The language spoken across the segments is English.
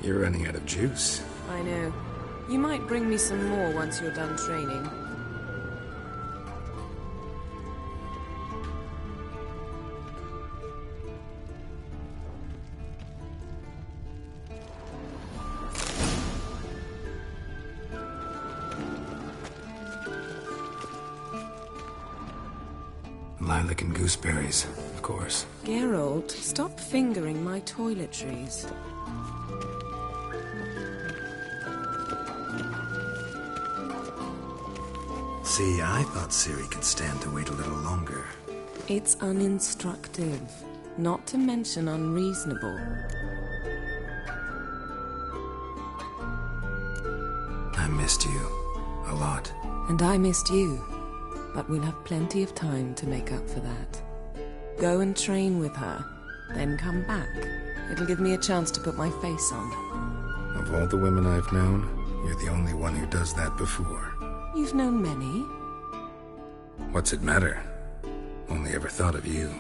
You're running out of juice. I know. You might bring me some more once you're done training. Lilac and gooseberries, of course. Geralt, stop fingering my toiletries. See, I thought Ciri could stand to wait a little longer. It's uninstructive, not to mention unreasonable. I missed you. A lot. And I missed you. But we'll have plenty of time to make up for that. Go and train with her, then come back. It'll give me a chance to put my face on. Of all the women I've known, you're the only one who does that before. You've known many. What's it matter? Only ever thought of you.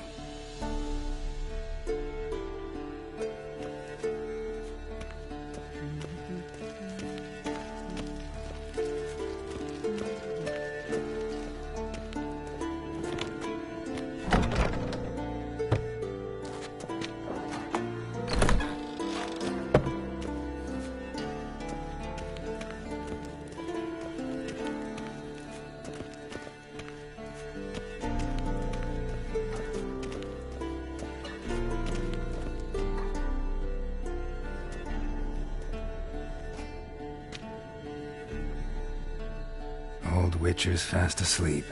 Old Witcher's fast asleep.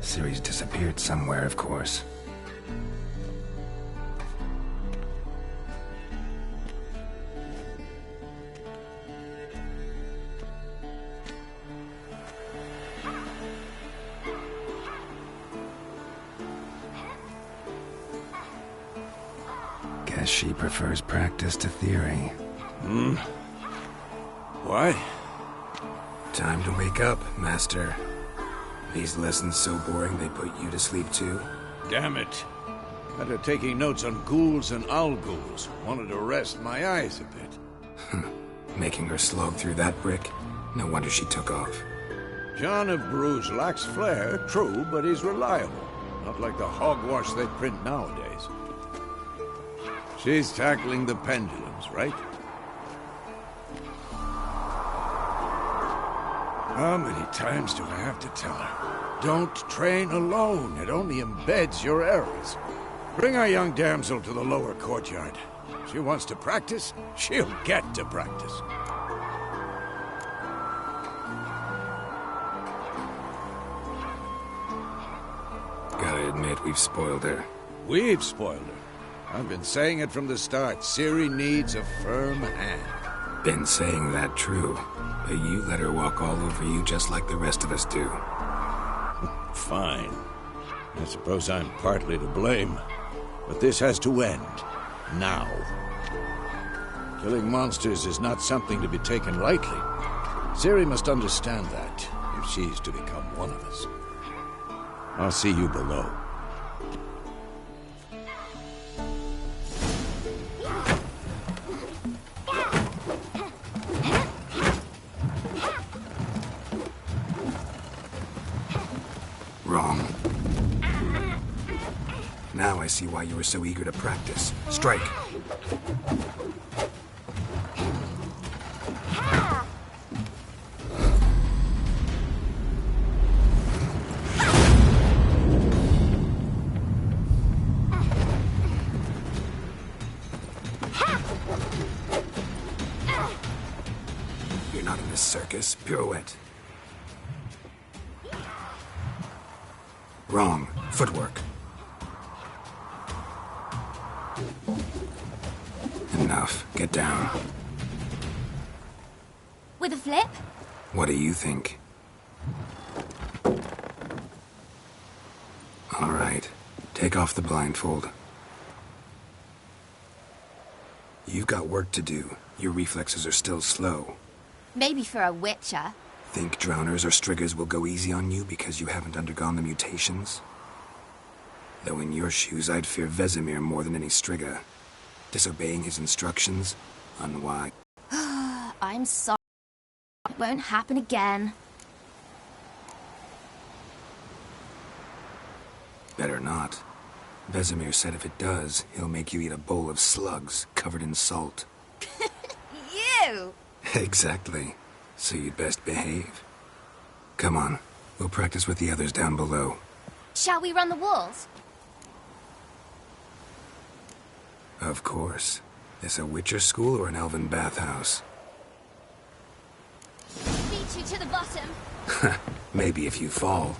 Ciri's disappeared somewhere, of course. Guess she prefers practice to theory. Why? Time to wake up, Master. These lessons so boring they put you to sleep too? Damn it. Had her taking notes on ghouls and owl ghouls. Wanted to rest my eyes a bit. Making her slog through that brick? No wonder she took off. John of Bruges lacks flair, true, but he's reliable. Not like the hogwash they print nowadays. She's tackling the pendulums, right? How many times do I have to tell her? Don't train alone. It only embeds your errors. Bring our young damsel to the lower courtyard. She wants to practice, she'll get to practice. Gotta admit, we've spoiled her. We've spoiled her. I've been saying it from the start. Ciri needs a firm hand. Been saying that true, but you let her walk all over you just like the rest of us do. Fine. I suppose I'm partly to blame. But this has to end. Now. Killing monsters is not something to be taken lightly. Ciri must understand that, if she's to become one of us. I'll see you below. Wrong. Now I see why you were so eager to practice. Strike. You're not in this circus. Pirouette. Wrong. Footwork. Enough. Get down. With a flip? What do you think? All right. Take off the blindfold. You've got work to do. Your reflexes are still slow. Maybe for a witcher. Think drowners or striggers will go easy on you because you haven't undergone the mutations? Though in your shoes, I'd fear Vesemir more than any strigger. Disobeying his instructions? Unwise. I'm sorry. It won't happen again. Better not. Vesemir said if it does, he'll make you eat a bowl of slugs covered in salt. You! Exactly. So you'd best behave. Come on, we'll practice with the others down below. Shall we run the walls? Of course. This a Witcher school or an elven bathhouse? Beat you to the bottom. Maybe if you fall.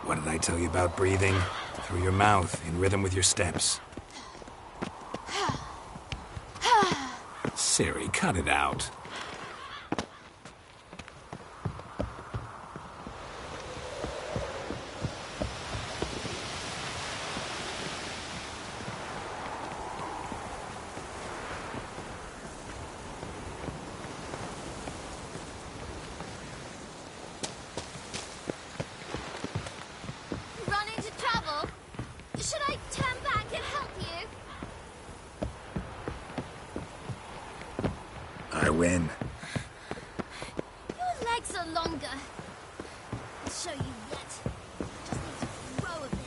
What did I tell you about breathing? Through your mouth, in rhythm with your steps. Ciri, cut it out. Run into trouble? Should I turn back and help you? I win. Your legs are longer. I'll show you yet. Just need to grow a bit.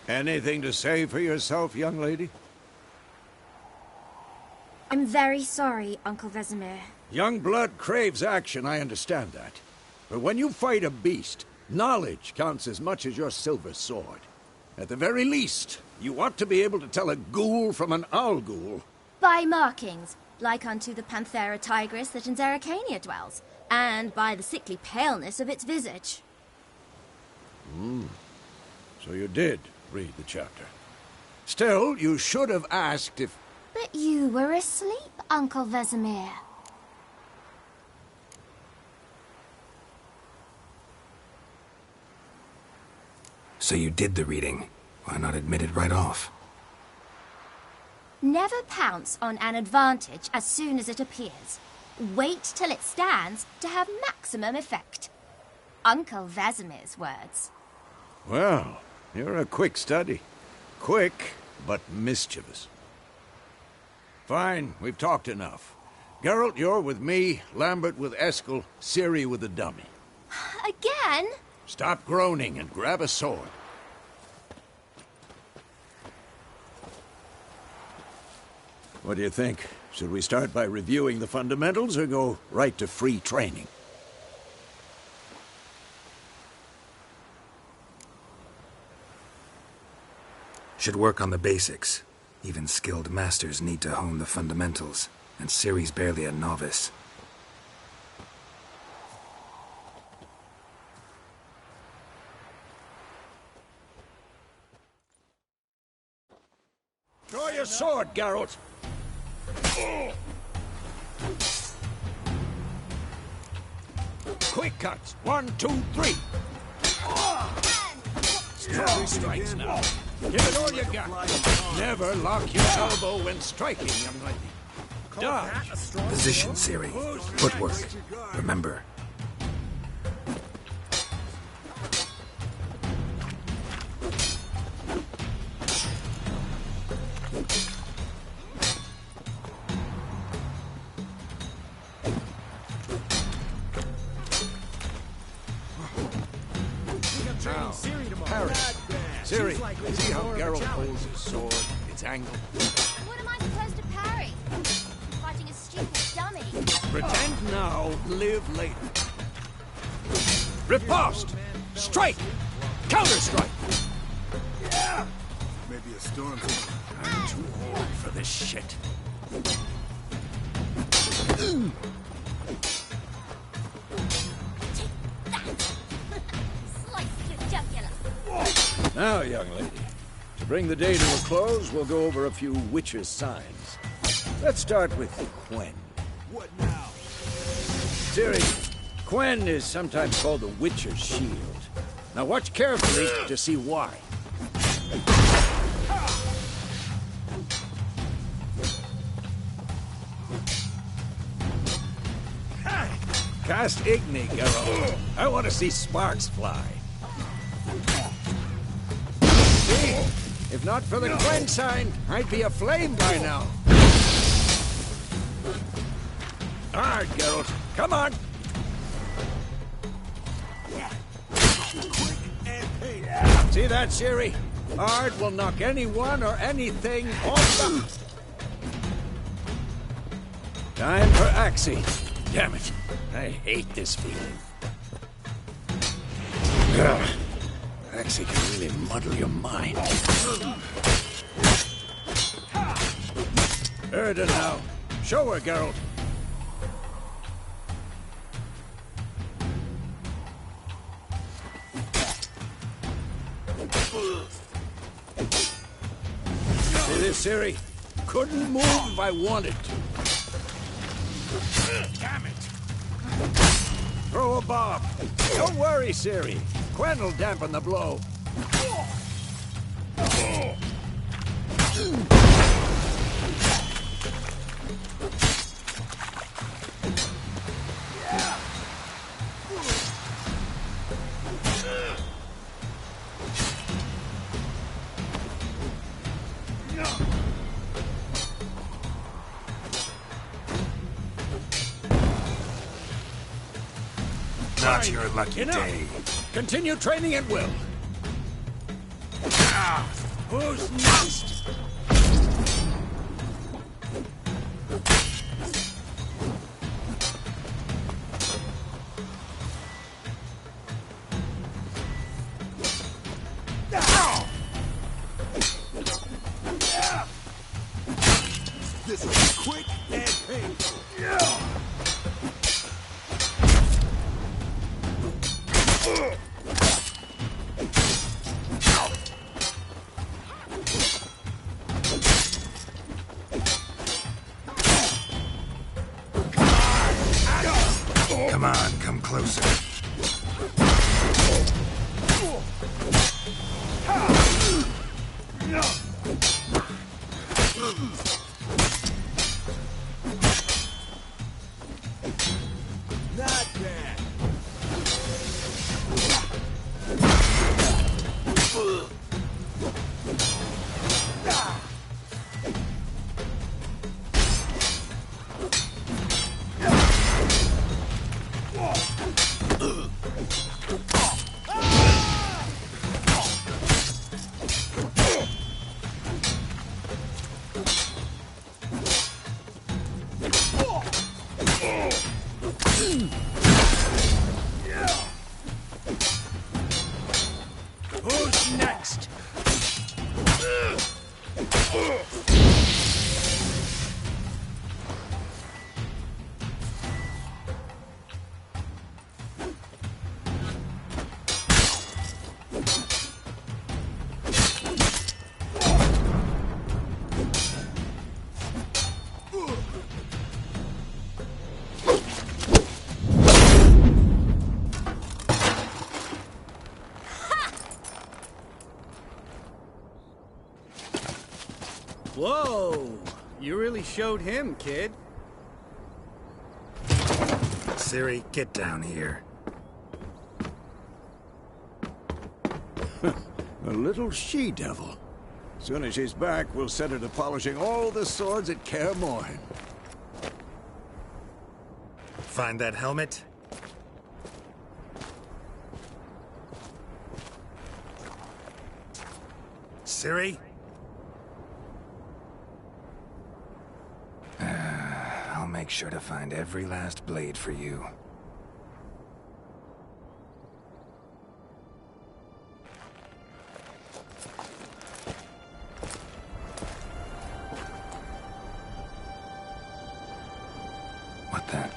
Anything to say for yourself, young lady? I'm very sorry, Uncle Vesemir. Young blood craves action, I understand that. But when you fight a beast, knowledge counts as much as your silver sword. At the very least, you ought to be able to tell a ghoul from an owl ghoul. By markings, like unto the Panthera tigris that in Zerrikania dwells, and by the sickly paleness of its visage. So you did read the chapter. Still, you should have asked if... But you were asleep, Uncle Vesemir. So you did the reading. Why not admit it right off? Never pounce on an advantage as soon as it appears. Wait till it stands to have maximum effect. Uncle Vesemir's words. Well, you're a quick study. Quick, but mischievous. Fine, we've talked enough. Geralt, you're with me, Lambert with Eskel, Ciri with the dummy. Again? Stop groaning and grab a sword. What do you think? Should we start by reviewing the fundamentals or go right to free training? Should work on the basics. Even skilled masters need to hone the fundamentals, and Ciri's barely a novice. Draw your sword, Geralt! Quick cuts! 1, 2, 3! Strong strikes now. Give it all you got. Never lock your elbow when striking, young lady. Dodge. Position, Ciri. Footwork. Remember. Now, parry. Ciri, see how Geralt holds his sword? Its angle. What am I supposed to parry? Fighting a stupid dummy. Pretend now, live later. Riposte! Strike! Counter-strike! Yeah! Maybe a storm. I'm too old for this shit. Now, young lady, to bring the day to a close, we'll go over a few Witcher's signs. Let's start with Quen. What now? Ciri, Quen is sometimes called the Witcher's Shield. Now watch carefully to see why. Cast Igni, Geralt. I want to see sparks fly. See? If not for the Quen sign, I'd be aflame by now. All right, Geralt. Come on. See that, Ciri? Ard will knock anyone or anything off the... Time for Axii. Damn it. I hate this feeling. Ugh. Axii can really muddle your mind. Erda now. Show her, Geralt. See this, Ciri? Couldn't move if I wanted to. Damn it! Throw a bomb. Don't worry, Ciri. Quen will dampen the blow. Not your lucky Enough. day. Continue training at will. Who's next? This will be quick and painful. Come on, come closer. Not bad. Who's next? Whoa! You really showed him, kid. Ciri, get down here. A little she-devil. Soon as she's back, we'll set her to polishing all the swords at Kaer Morhen. Find that helmet? Ciri? I'll make sure to find every last blade for you. What the?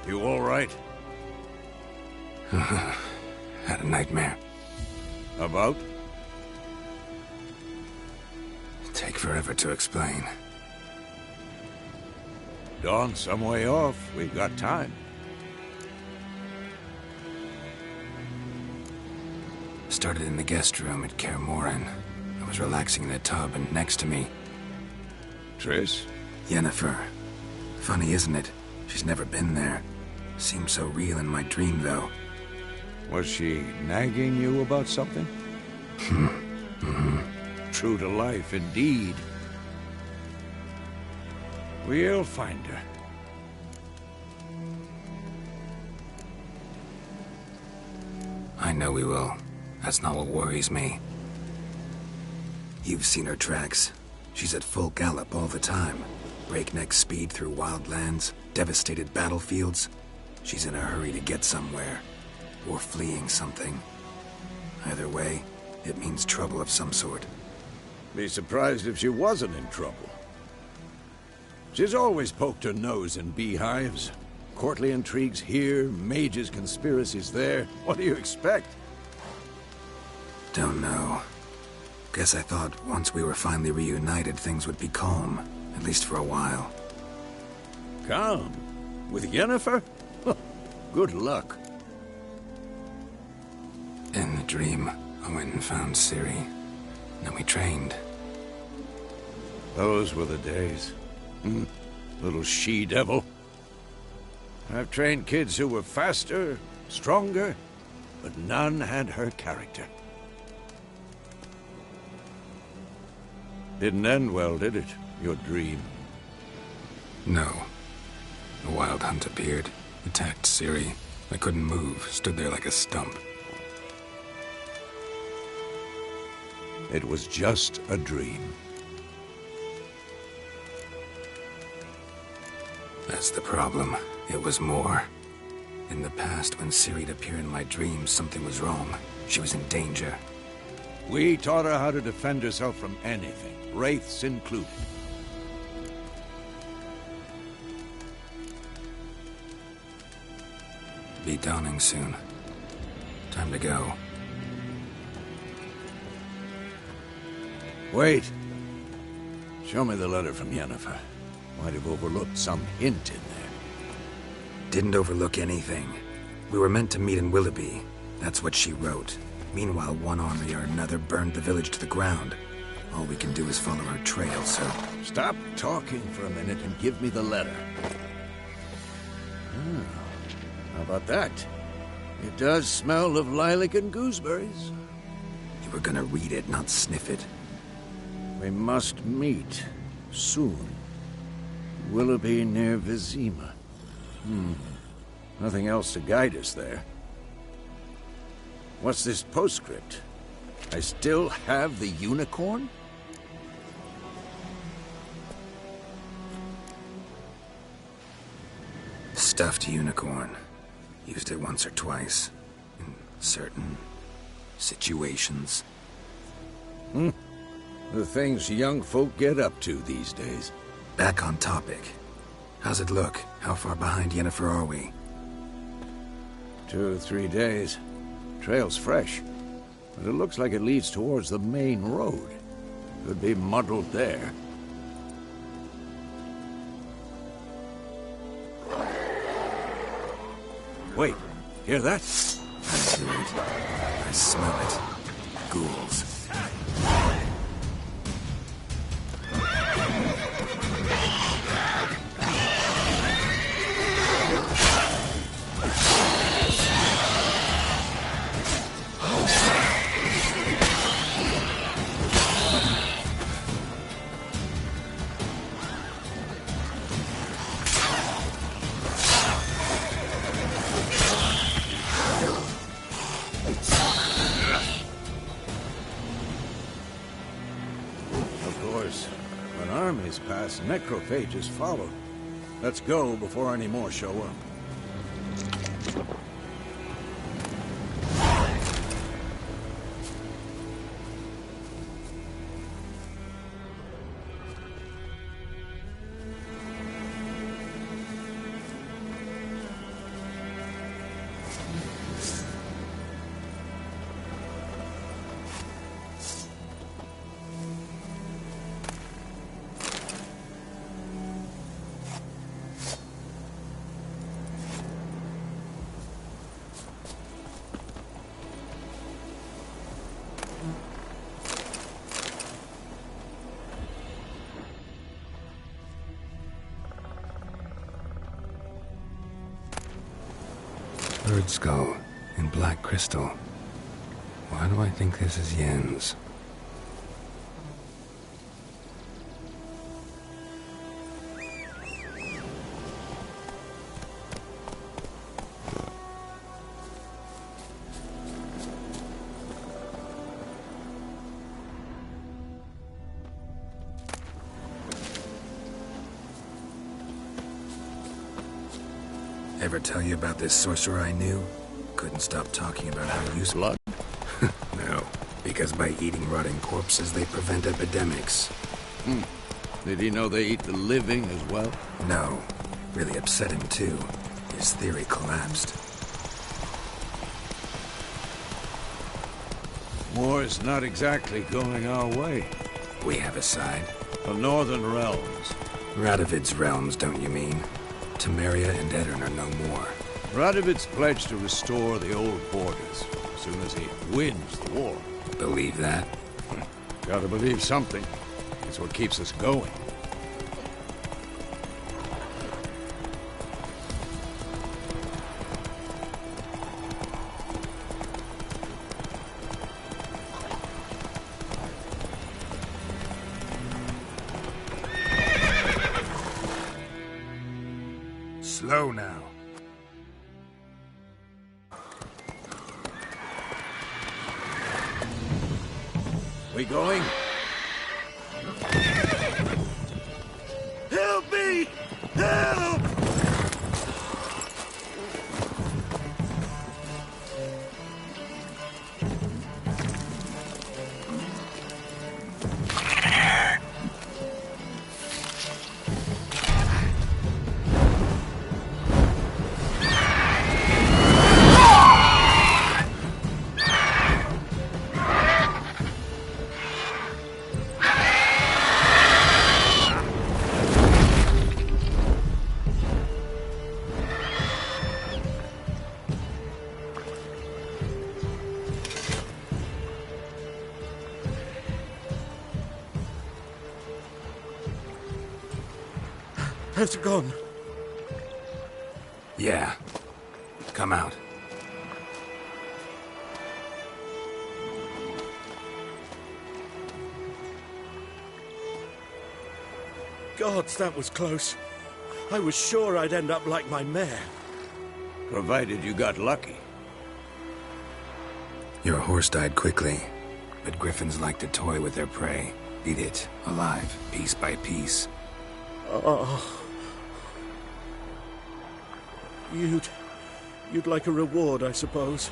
You all right? Had a nightmare. About? Take forever to explain. Dawn's some way off. We've got time. Started in the guest room at Kaer Morhen. I was relaxing in a tub, and next to me, Triss? Yennefer. Funny, isn't it? She's never been there. Seemed so real in my dream, though. Was she nagging you about something? True to life, indeed. We'll find her. I know we will. That's not what worries me. You've seen her tracks. She's at full gallop all the time. Breakneck speed through wild lands, devastated battlefields. She's in a hurry to get somewhere. Or fleeing something. Either way, it means trouble of some sort. Be surprised if she wasn't in trouble. She's always poked her nose in beehives. Courtly intrigues here, mages' conspiracies there. What do you expect? Don't know. Guess I thought once we were finally reunited, things would be calm. At least for a while. Calm? With Yennefer? Good luck. In the dream, I went and found Ciri. Then we trained. Those were the days. Little she-devil. I've trained kids who were faster, stronger, but none had her character. Didn't end well, did it? Your dream? No. A wild hunt appeared, attacked Ciri. I couldn't move, stood there like a stump. It was just a dream. That's the problem. It was more. In the past, when Ciri'd appear in my dreams, something was wrong. She was in danger. We taught her how to defend herself from anything, wraiths included. Be dawning soon. Time to go. Wait. Show me the letter from Yennefer. Might have overlooked some hint in there. Didn't overlook anything. We were meant to meet in Willoughby. That's what she wrote. Meanwhile, one army or another burned the village to the ground. All we can do is follow her trail, so... Stop talking for a minute and give me the letter. How about that? It does smell of lilac and gooseberries. You were gonna read it, not sniff it. We must meet. Soon. Willoughby near Vizima. Nothing else to guide us there. What's this postscript? I still have the unicorn? Stuffed unicorn. Used it once or twice. In certain... situations. The things young folk get up to these days. Back on topic. How's it look? How far behind Yennefer are we? 2 or 3 days. Trail's fresh, but it looks like it leads towards the main road. Could be muddled there. Wait, hear that? I hear it. I smell it. Ghouls. Pass, necrophages follow. Let's go before any more show up. bird skull in black crystal. Why do I think this is Yen's? Ever tell you about this sorcerer I knew? Couldn't stop talking about how useful. Blood? No, because by eating rotting corpses, they prevent epidemics. Did he know they eat the living as well? No, really upset him too. His theory collapsed. War's not exactly going our way. We have a side. The Northern Realms. Radovid's realms, don't you mean? Temeria and Aedirn are no more. Radovid's pledged to restore the old borders as soon as he wins the war. Believe that? Gotta believe something. It's what keeps us going. Slow now. We going? Help me! Help! Has it gone? Yeah. Come out. Gods, that was close. I was sure I'd end up like my mare. Provided you got lucky. Your horse died quickly, but griffins like to toy with their prey. Eat it, alive, piece by piece. Oh. You'd like a reward, I suppose.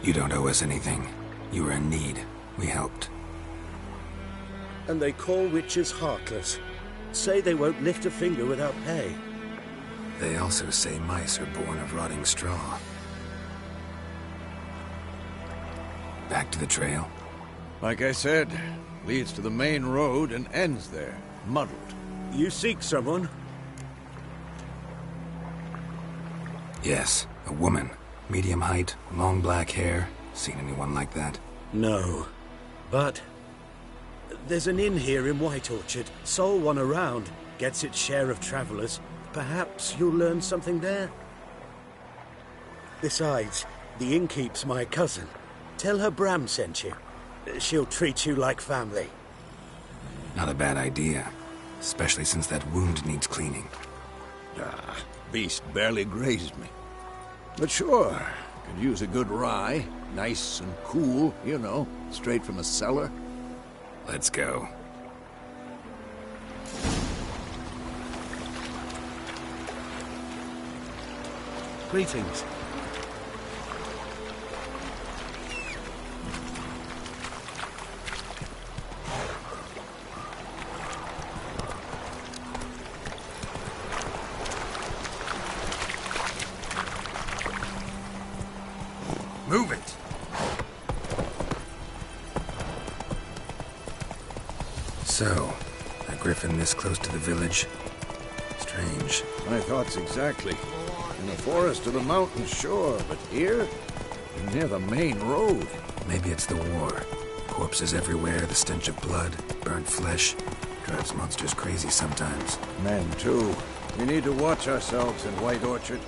You don't owe us anything. You were in need. We helped. And they call witches heartless. Say they won't lift a finger without pay. They also say mice are born of rotting straw. Back to the trail? Like I said, leads to the main road and ends there, muddled. You seek someone? Yes, a woman. Medium height, long black hair. Seen anyone like that? No. But there's an inn here in White Orchard. Sole one around. Gets its share of travelers. Perhaps you'll learn something there? Besides, the innkeep's my cousin. Tell her Bram sent you. She'll treat you like family. Not a bad idea. Especially since that wound needs cleaning. Beast barely grazed me. But sure, could use a good rye. Nice and cool, you know, straight from a cellar. Let's go. Greetings. Move it! So, a griffin this close to the village? Strange. My thoughts exactly. In the forest or the mountain, sure, but here? Near the main road. Maybe it's the war. Corpses everywhere, the stench of blood, burnt flesh. Drives monsters crazy sometimes. Men, too. We need to watch ourselves in White Orchard.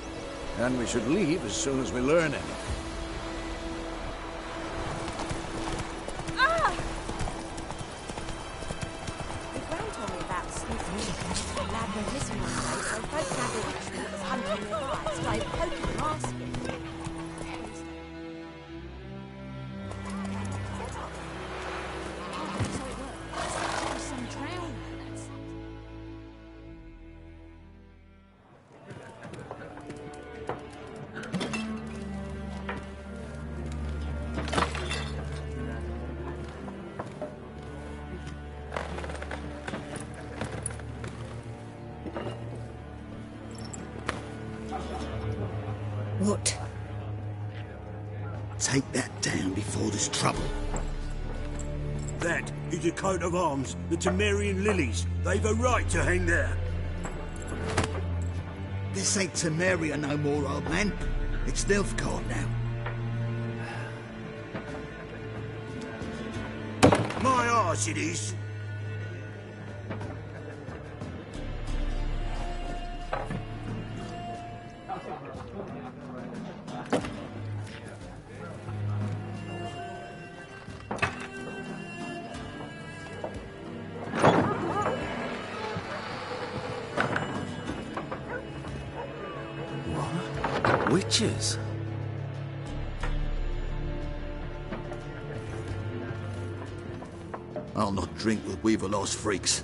And we should leave as soon as we learn anything. What? Take that down before there's trouble. That is a coat of arms, the Temerian lilies. They've a right to hang there. This ain't Temeria no more, old man. It's Nilfgaard now. My arse it is. Witches? I'll not drink with Weaverlaw's freaks.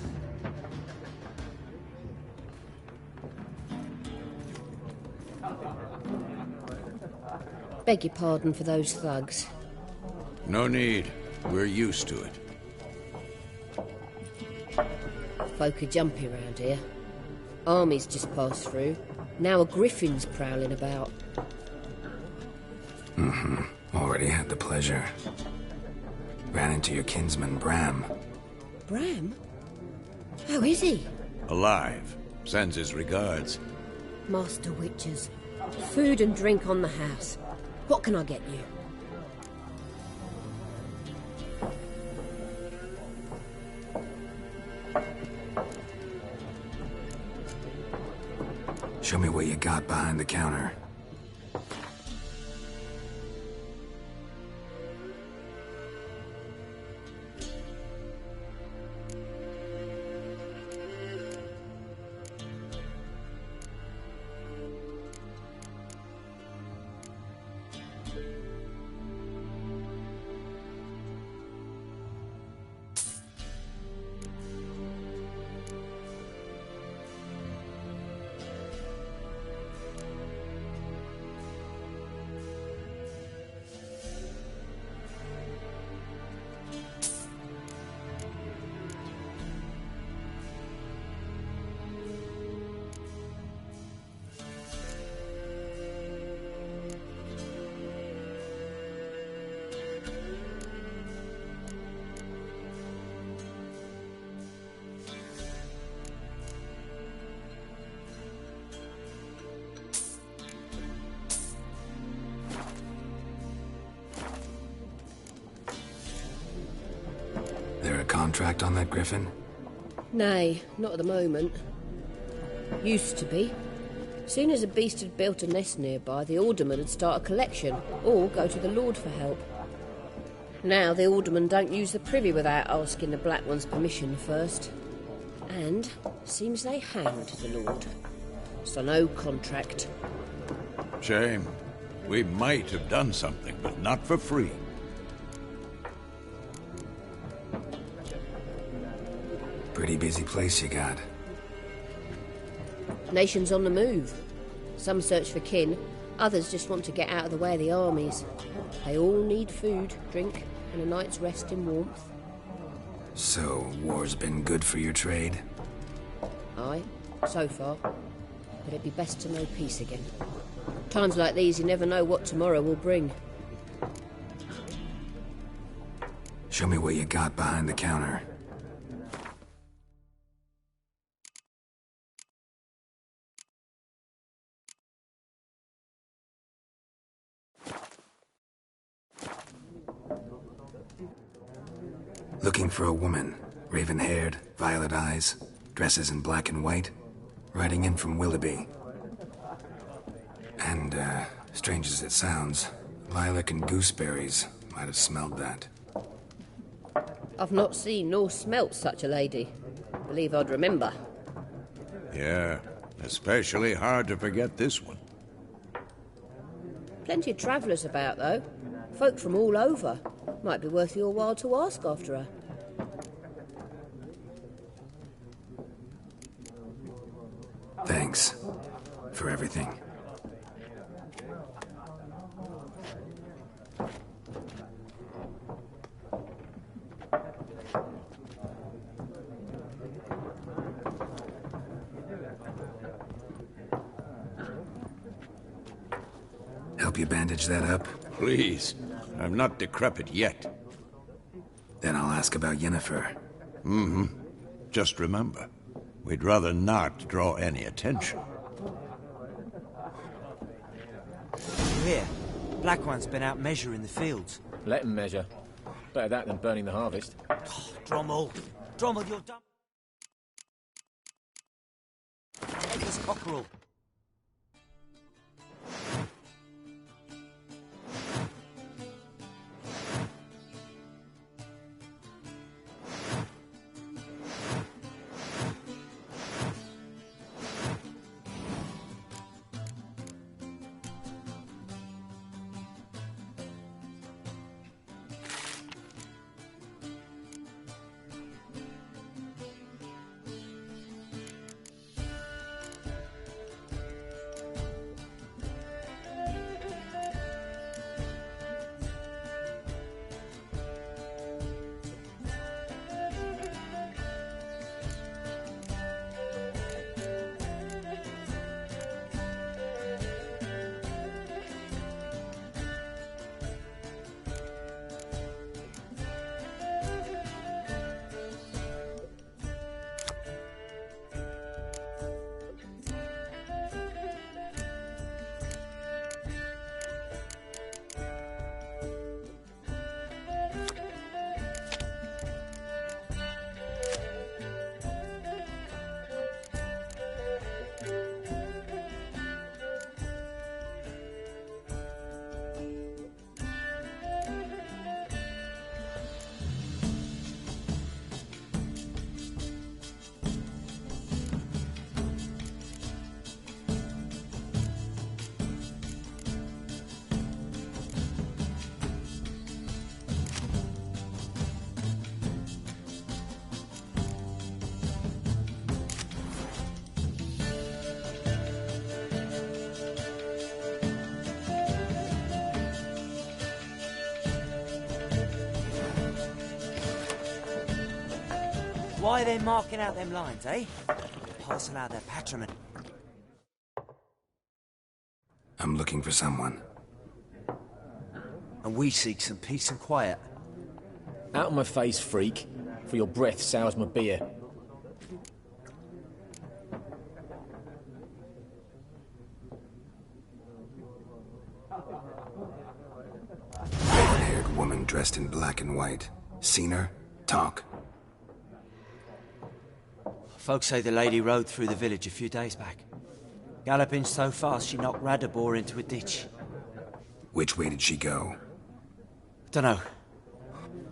Beg your pardon for those thugs. No need. We're used to it. Folk are jumpy around here. Armies just passed through. Now a griffin's prowling about. Already had the pleasure. Ran into your kinsman, Bram. Bram? How is he? Alive. Sends his regards. Master Witches. Food and drink on the house. What can I get you? Show me what you got behind the counter. There a contract on that griffin? Nay, not at the moment. Used to be. Soon as a beast had built a nest nearby, the alderman would start a collection, or go to the Lord for help. Now the aldermen don't use the privy without asking the Black One's permission first. And seems they hanged the Lord. So no contract. Shame. We might have done something, but not for free. Pretty busy place you got. Nations on the move. Some search for kin, others just want to get out of the way of the armies. They all need food, drink, and a night's rest in warmth. So, war's been good for your trade? Aye, so far. But it'd be best to know peace again. Times like these, you never know what tomorrow will bring. Show me what you got behind the counter. Looking for a woman. Raven-haired, violet eyes, dresses in black and white. Riding in from Willoughby. And, strange as it sounds, lilac and gooseberries might have smelled that. I've not seen nor smelt such a lady. Believe I'd remember. Yeah, especially hard to forget this one. Plenty of travellers about, though. Folk from all over. Might be worth your while to ask after her. Thanks for everything. Help you bandage that up? Please. I'm not decrepit yet. Then I'll ask about Yennefer. Mm-hmm. Just remember, we'd rather not draw any attention. Here, Black One's been out measuring the fields. Let him measure. Better that than burning the harvest. Oh, Drommel, you're dumb. Edgar's cockerel. Why are they marking out them lines, eh? Parcel out their patrimony. I'm looking for someone. And we seek some peace and quiet. Out of my face, freak. For your breath sours my beer. Red-haired woman dressed in black and white. Seen her? Talk. Folks say the lady rode through the village a few days back. Galloping so fast she knocked Radabor into a ditch. Which way did she go? Dunno.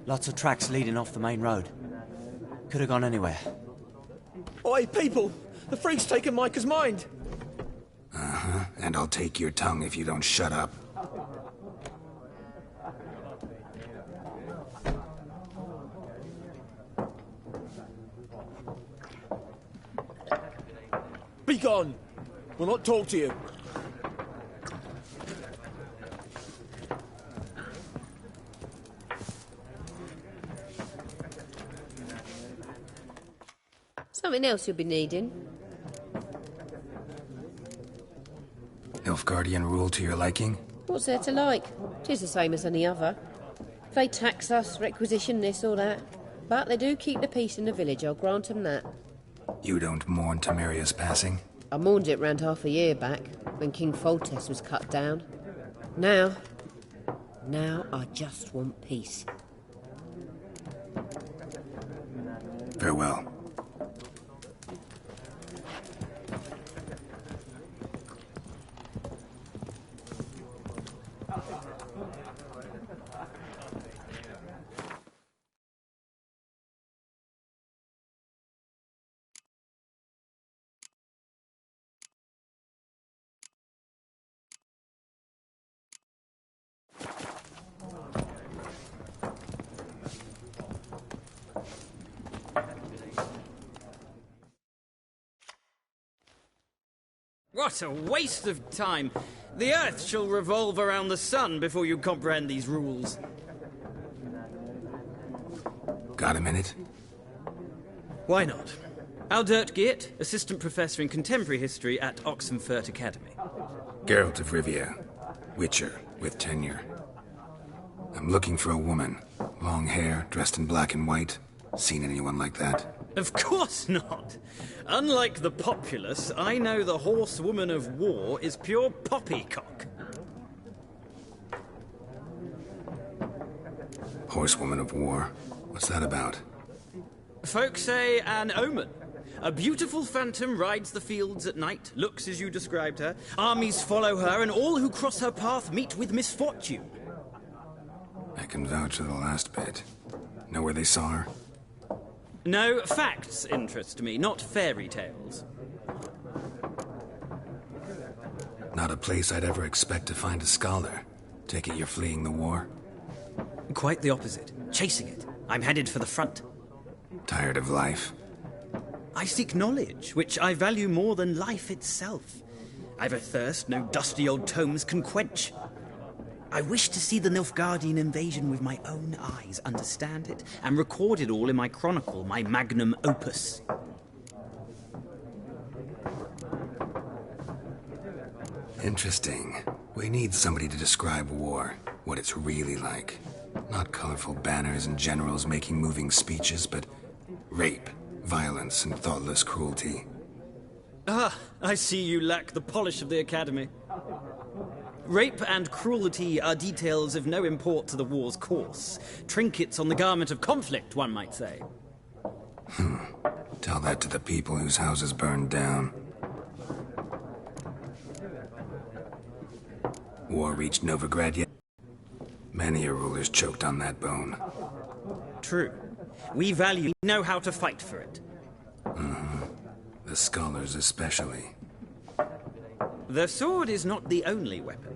Lots of tracks leading off the main road. Could have gone anywhere. Oi, people! The freak's taken Micah's mind! Uh-huh. And I'll take your tongue if you don't shut up. Be gone! We'll not talk to you. Something else you'll be needing. Nilfgaardian rule to your liking? What's there to like? 'Tis the same as any other. They tax us, requisition this or that. But they do keep the peace in the village, I'll grant 'em that. You don't mourn Temeria's passing? I mourned it round half a year back, when King Foltest was cut down. Now I just want peace. Farewell. What a waste of time! The Earth shall revolve around the sun before you comprehend these rules. Got a minute? Why not? Aldert Geert, Assistant Professor in Contemporary History at Oxenfurt Academy. Geralt of Rivia, Witcher, with tenure. I'm looking for a woman. Long hair, dressed in black and white. Seen anyone like that? Of course not! Unlike the populace, I know the horsewoman of war is pure poppycock. Horsewoman of war? What's that about? Folk say an omen. A beautiful phantom rides the fields at night, looks as you described her. Armies follow her, and all who cross her path meet with misfortune. I can vouch for the last bit. Know where they saw her? No, facts interest me, not fairy tales. Not a place I'd ever expect to find a scholar. Take it you're fleeing the war? Quite the opposite. Chasing it. I'm headed for the front. Tired of life? I seek knowledge, which I value more than life itself. I've a thirst no dusty old tomes can quench. I wish to see the Nilfgaardian invasion with my own eyes, understand it, and record it all in my chronicle, my magnum opus. Interesting. We need somebody to describe war, what it's really like. Not colorful banners and generals making moving speeches, but rape, violence, and thoughtless cruelty. Ah, I see you lack the polish of the Academy. Rape and cruelty are details of no import to the war's course. Trinkets on the garment of conflict, one might say. Tell that to the people whose houses burned down. War reached Novigrad yet? Many a ruler's choked on that bone. True. We know how to fight for it. The scholars especially. The sword is not the only weapon.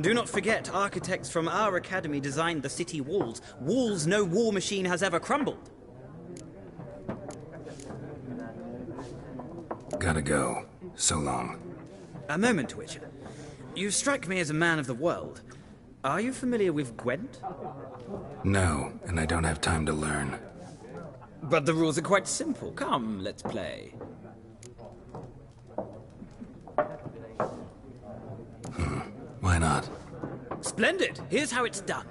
Do not forget, architects from our academy designed the city walls. Walls no war machine has ever crumbled. Gotta go. So long. A moment, Witcher. You strike me as a man of the world. Are you familiar with Gwent? No, and I don't have time to learn. But the rules are quite simple. Come, let's play. Why not? Splendid! Here's how it's done.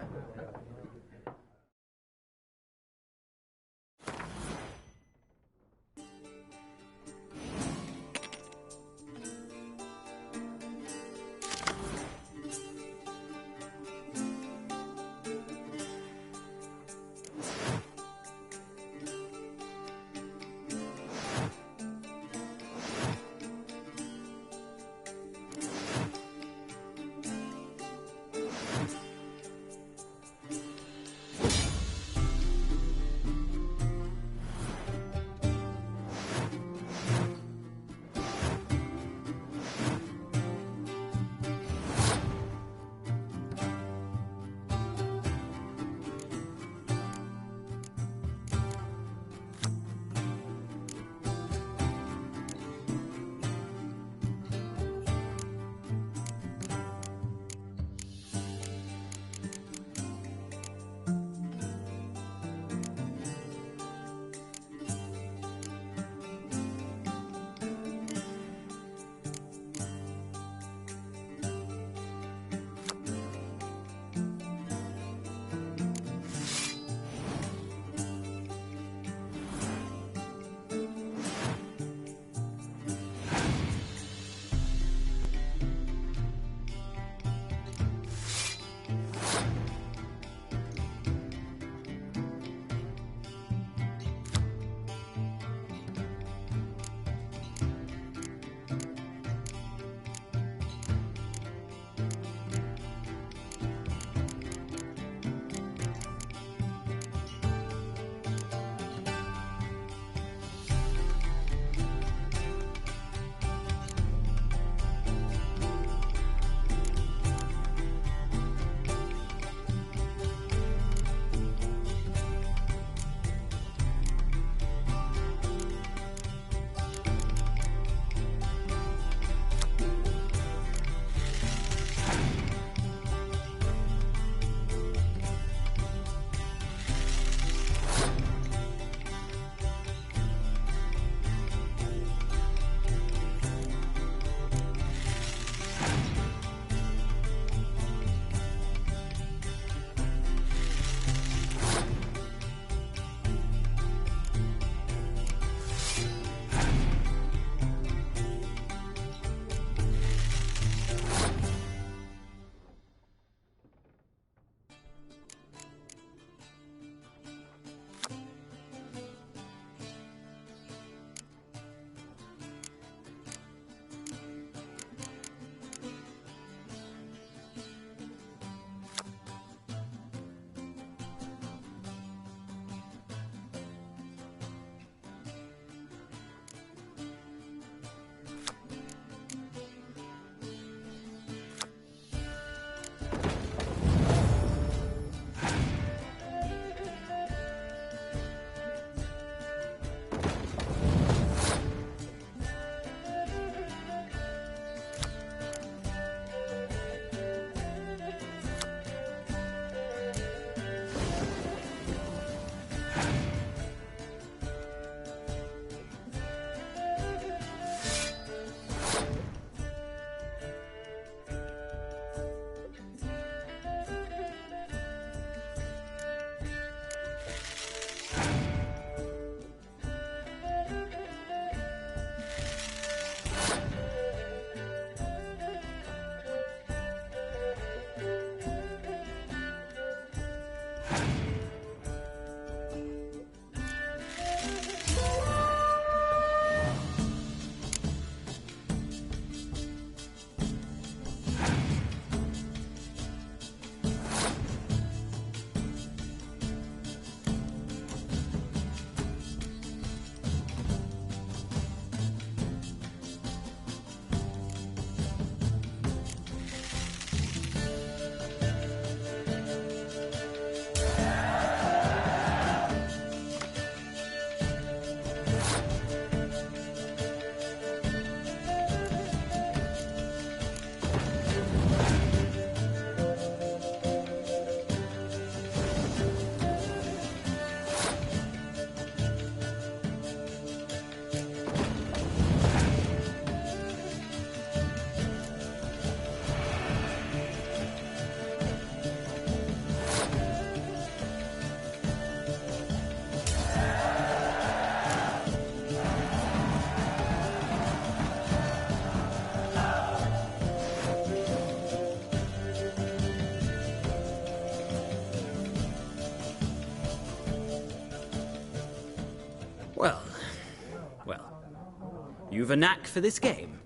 You've a knack for this game.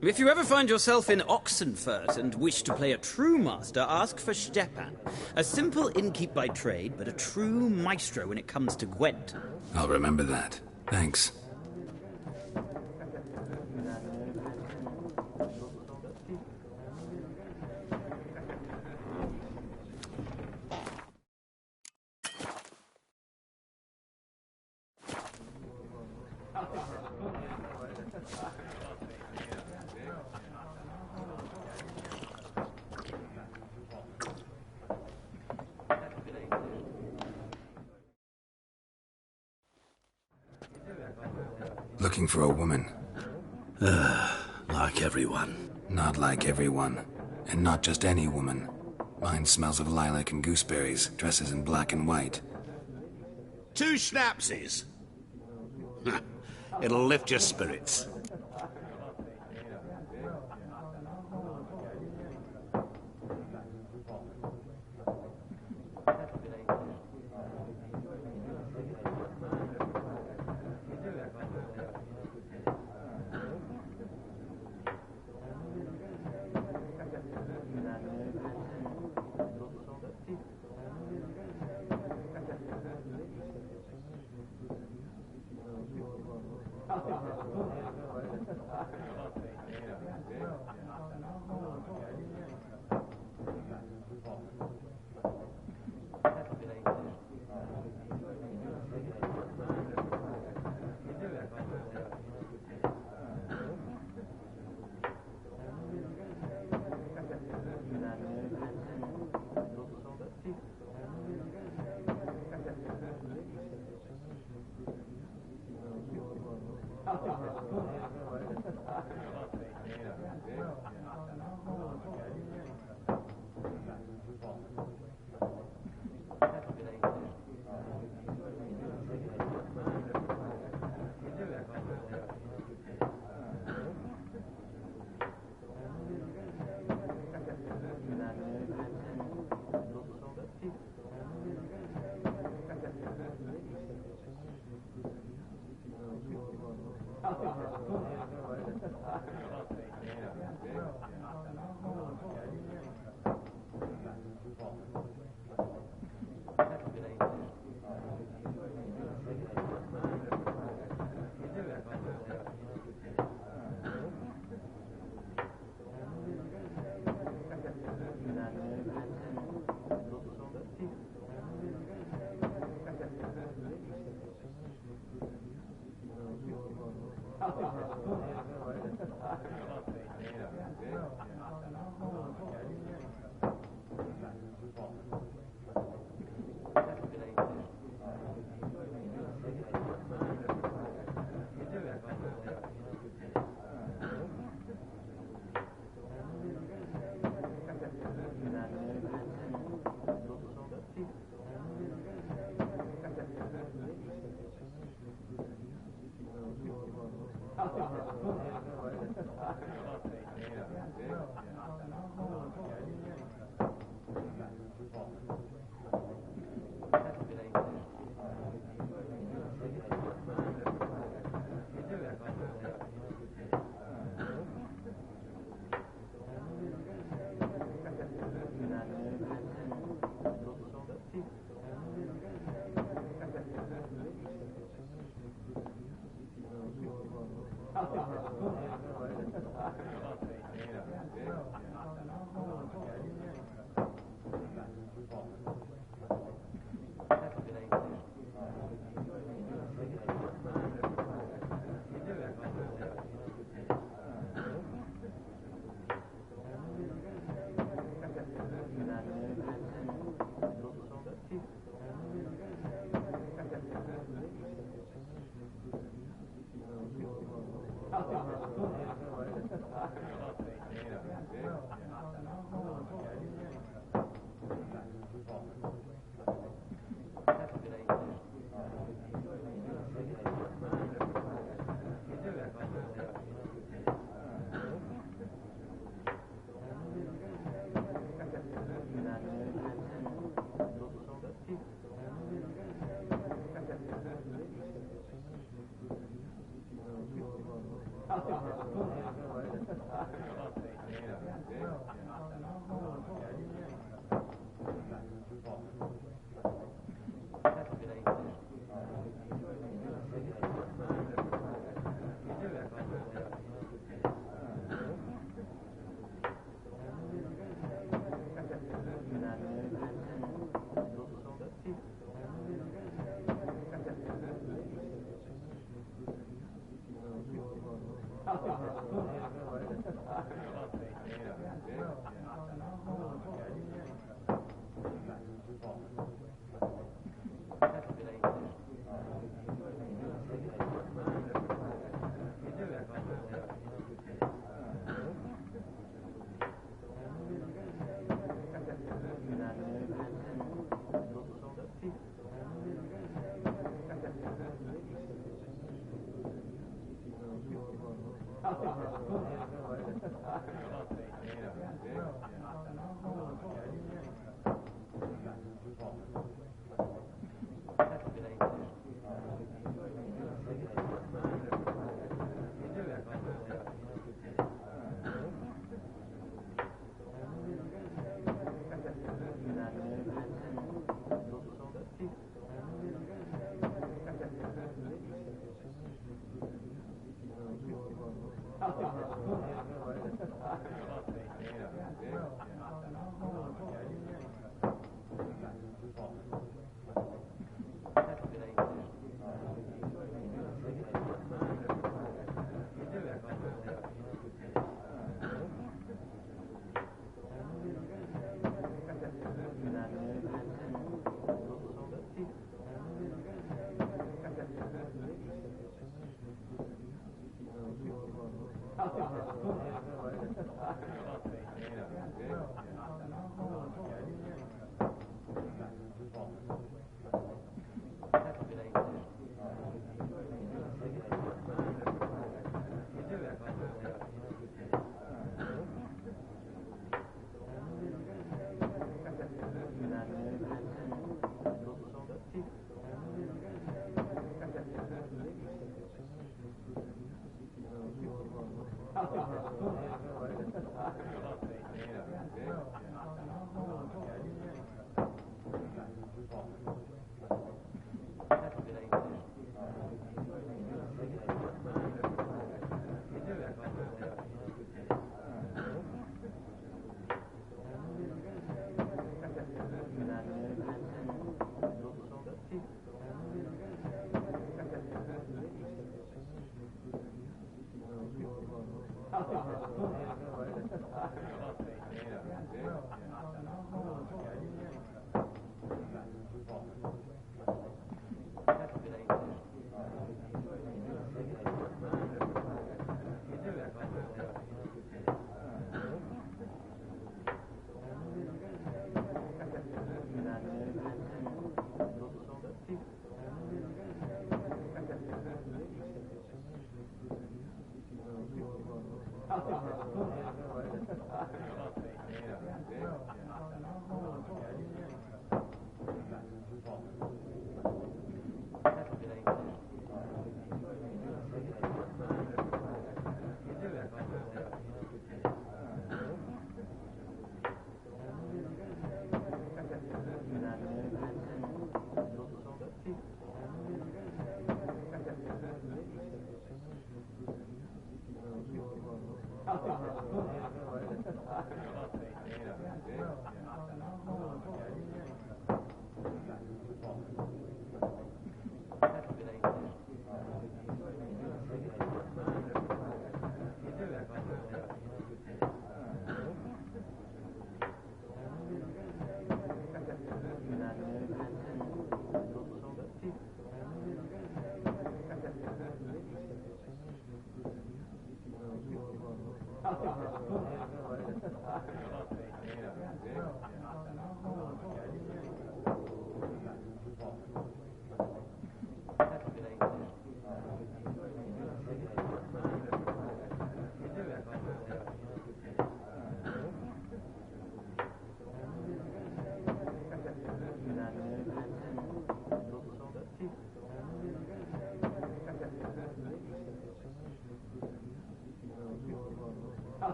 If you ever find yourself in Oxenfurt and wish to play a true master, ask for Stepan. A simple innkeep by trade, but a true maestro when it comes to Gwent. I'll remember that. Thanks. Looking for a woman. Like everyone. Not like everyone. And not just any woman. Mine smells of lilac and gooseberries, dresses in black and white. 2 schnapsies. It'll lift your spirits.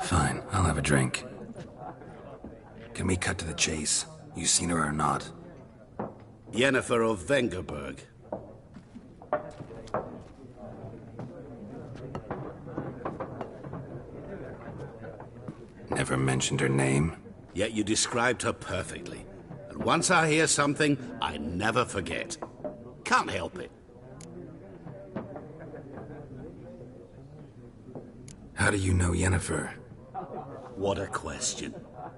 Fine, I'll have a drink. Can we cut to the chase? You seen her or not? Yennefer of Vengerberg. Never mentioned her name. Yet you described her perfectly. And once I hear something, I never forget. Can't help it. How do you know Yennefer? What a question.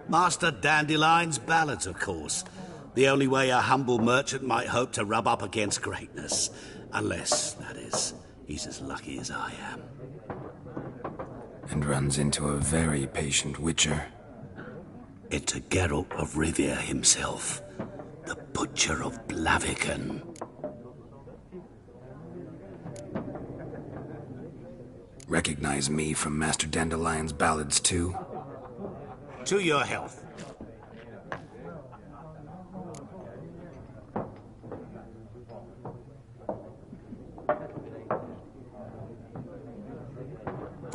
Master Dandelion's ballads, of course. The only way a humble merchant might hope to rub up against greatness. Unless, that is, he's as lucky as I am. And runs into a very patient witcher. Into Geralt of Rivia himself. The Butcher of Blaviken. Recognize me from Master Dandelion's ballads, too? To your health.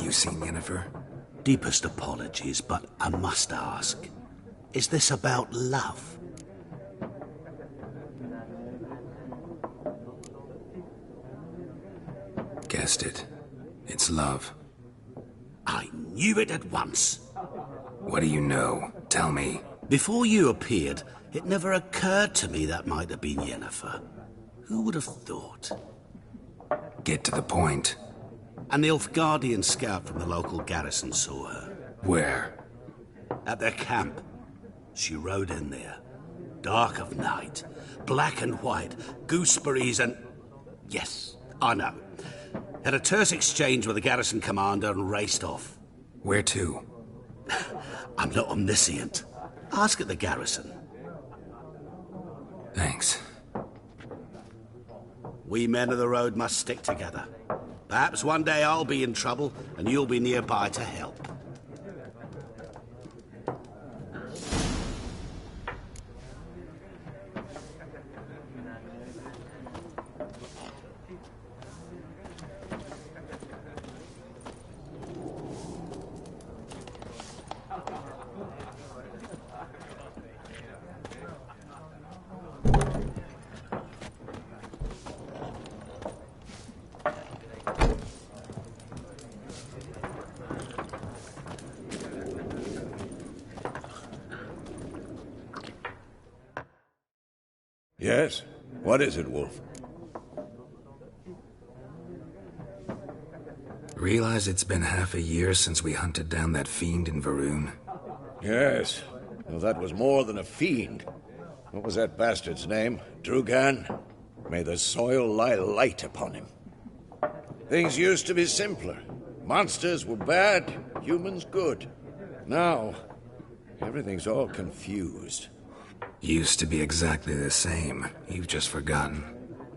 You seen Yennefer? Deepest apologies, but I must ask. Is this about love? Guessed it. It's love. I knew it at once. What do you know? Tell me. Before you appeared, it never occurred to me that might have been Yennefer. Who would have thought? Get to the point. An Nilfgaardian scout from the local garrison saw her. Where? At their camp. She rode in there. Dark of night. Black and white. Gooseberries and... Yes, I know. Had a terse exchange with the garrison commander and raced off. Where to? I'm not omniscient. Ask at the garrison. Thanks. We men of the road must stick together. Perhaps one day I'll be in trouble and you'll be nearby to help. Yes? What is it, Wolf? Realize it's been half a year since we hunted down that fiend in Varun? Yes. Well, that was more than a fiend. What was that bastard's name? Drugan? May the soil lie light upon him. Things used to be simpler. Monsters were bad, humans good. Now, everything's all confused. Used to be exactly the same. You've just forgotten.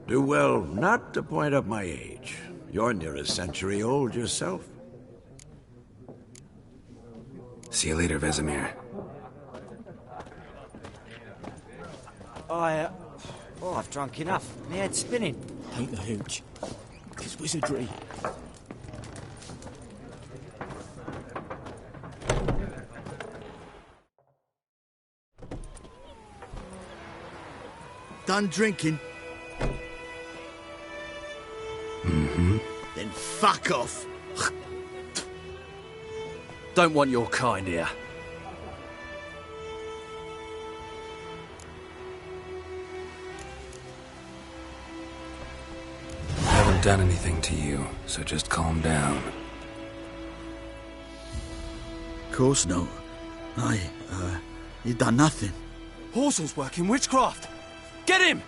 Do well not to point up my age. You're near a century old yourself. See you later, Vesemir. I've drunk enough. My head's spinning. Ain't the hooch. It's It's wizardry. Done drinking? Mm-hmm. Then fuck off. Don't want your kind here. I haven't done anything to you, so just calm down. Of course not. You done nothing. Horson's working witchcraft. Get him!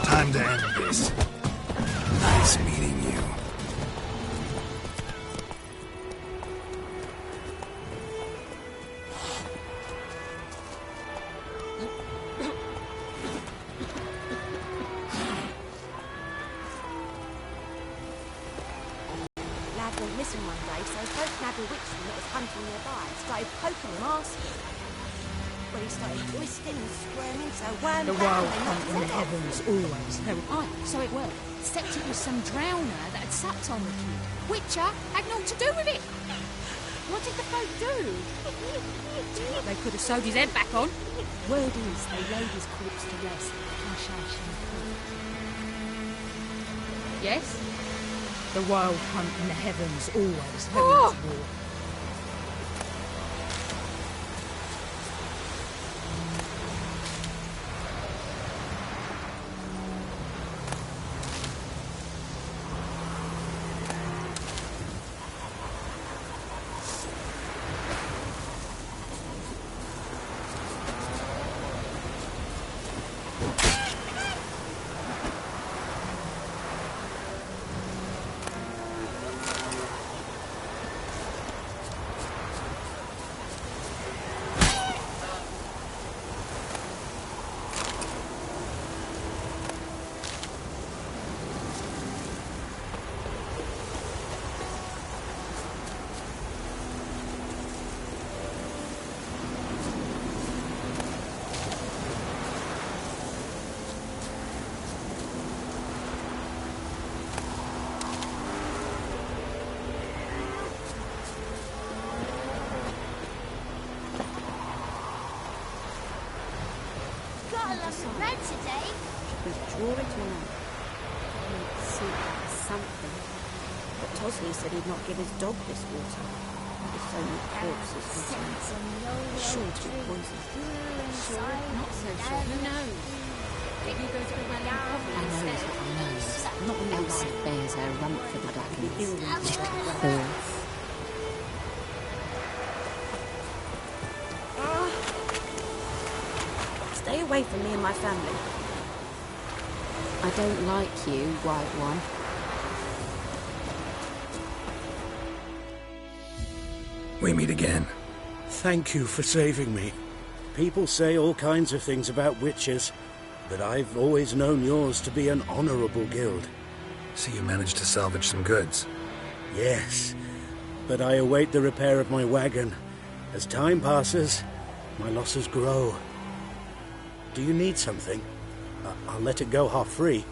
Time to end this. Nice meeting you. Lad went missing one day, so both nabbed a witchman that was hunting nearby and started poking him, asking him. Well, he started twisting and squirming, so wham, The bam, wild they hunt knocked in his the head off. heavens always. No, aye, so it were. Except it was some drowner that had supped on the kid. Witcher had naught to do with it. What did the folk do? They could have sewed his head back on. Word is they laid his corpse to rest. Hush, hush, Yes? The wild hunt in the heavens always. Oh! Heaven's war. Got a lot of bread today. Withdraw it or not? Soup, something. But Tosley said he'd not give his dog this water. With so many corpses contained. Sure to be poisoned. Sure, not so sure. Who knows? Did you go to the well I knows what I knows. Not Elsa bears her rump for the blackens. Little horse. Stay away from me and my family. I don't like you, White One. We meet again. Thank you for saving me. People say all kinds of things about witches, but I've always known yours to be an honorable guild. So you managed to salvage some goods? Yes, but I await the repair of my wagon. As time passes, my losses grow. Do you need something? I'll let it go half-free.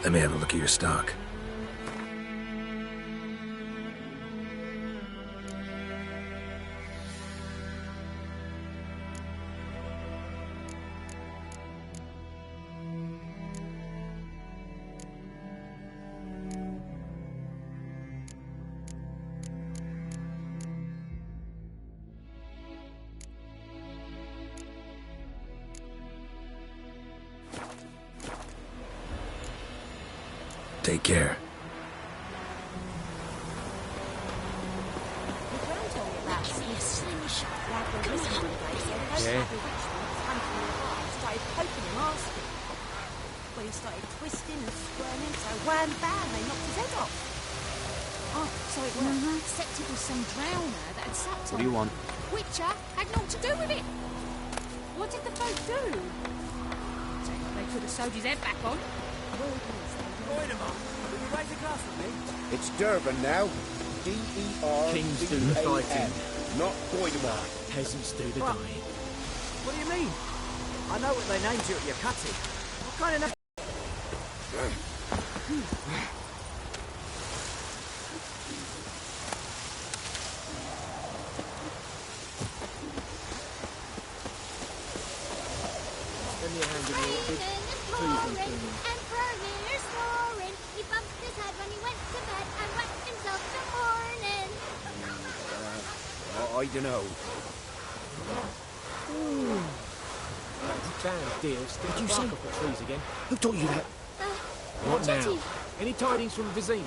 Let me have a look at your stock. Take care. Yeah. Started poking him, asking. Well, he started twisting and squirming, so wham, bam, they knocked his head off. Oh, so it were. Except it was some drowner that had supped on What do you want? Witcher had naught to do with it. What did the folk do? They could have sewed his head back on. It's Durban now. D-E-R-B-A-N. Kings do the fighting. Not Goydemar. Peasants do the dying. you mean? I know what they named you at your cutting. What kind of name? Lend me a hand in your big food Emperor snoring. He bumped his head when he went to bed and wet himself till morning. I don't know. Damn, dears. Did you say? Up the trees again. Who taught you that? What now? Chetty. Any tidings from Vizima?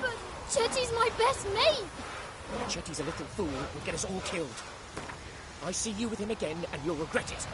But Chetty's my best mate. Chetty's a little fool who'll get us all killed. I see you with him again, and you'll regret it.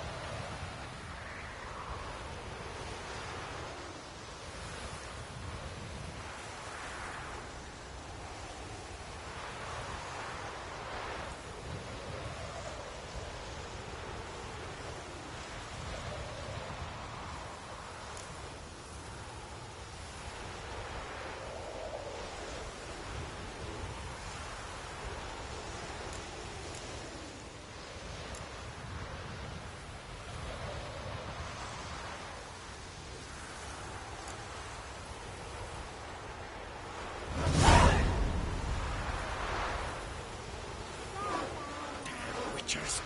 Witchers.